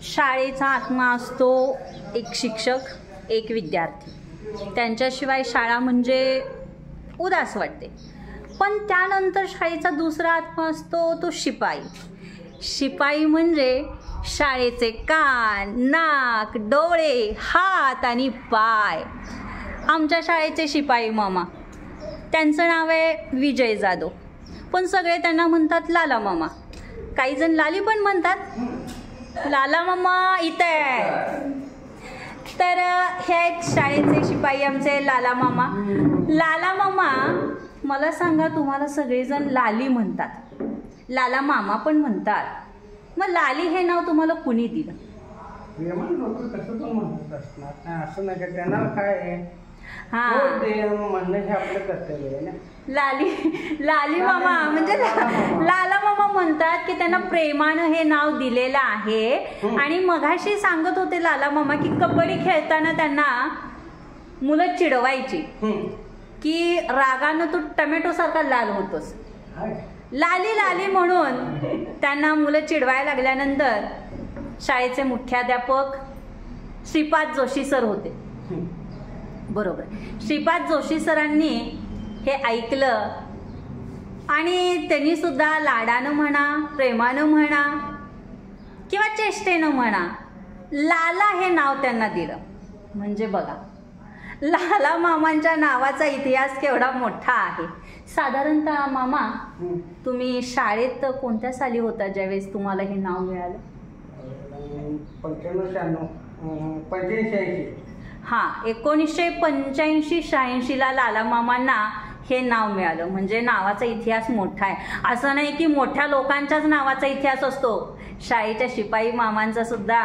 शाळेचा आत्मा असतो एक शिक्षक, एक विद्यार्थी. त्यांच्याशिवाय शाळा म्हणजे उदास वाटते. पण त्यानंतर शाळेचा दुसरा आत्मा असतो तो शिपाई. शिपाई म्हणजे शाळेचे कान, नाक, डोळे, हात आणि पाय. आमच्या शाळेचे शिपाई मामा, त्यांचं नाव आहे विजय जाधव, पण सगळे त्यांना म्हणतात लाला मामा. काही जण लाली पण म्हणतात. लाला मामा इथे आहे. तर हे आहेत शाळेचे शिपाई आमचे लाला मामा. लाला मामा, मला सांगा, तुम्हाला सगळेजण लाली म्हणतात, लाला मामा पण म्हणतात. मग लाली हे नाव तुम्हाला कुणी दिलं? असं नाही का, त्यांना काय लाली मामा म्हणजे लाला मामा म्हणतात की त्यांना प्रेमानं हे नाव दिलेलं आहे. आणि मगाशी सांगत होते लाला मामा की कबड्डी खेळताना त्यांना मुलं चिडवायची की रागानं तू टमॅटो सारखा लाल होतोस. लाली लाली म्हणून त्यांना मुलं चिडवायला लागल्यानंतर शाळेचे मुख्याध्यापक श्रीपाद जोशी सर होते. बरोबर, श्रीपाद जोशी सरांनी हे ऐकलं आणि त्यांनी सुद्धा लाडानं म्हणा, प्रेमानं म्हणा किंवा चेष्टेनं म्हणा, लाला हे नाव त्यांना दिलं. म्हणजे बघा, लाला मामांच्या नावाचा इतिहास केवढा मोठा आहे. साधारणतः मामा, तुम्ही शाळेत कोणत्या साली होता ज्यावेळेस तुम्हाला हे नाव मिळालं? 1985-86 लाला मामांना हे नाव मिळालं. म्हणजे नावाचा इतिहास मोठा आहे. असं नाही की मोठ्या लोकांच्याच नावाचा इतिहास असतो, शाळेच्या शिपाई मामांचा सुद्धा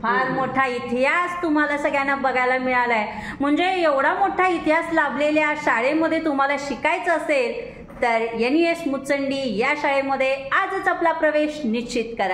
फार मोठा इतिहास तुम्हाला सगळ्यांना बघायला मिळालाय. म्हणजे एवढा मोठा इतिहास लाभलेल्या शाळेमध्ये तुम्हाला शिकायचं असेल तर NES मुचंडी या शाळेमध्ये आजच आपला प्रवेश निश्चित करा.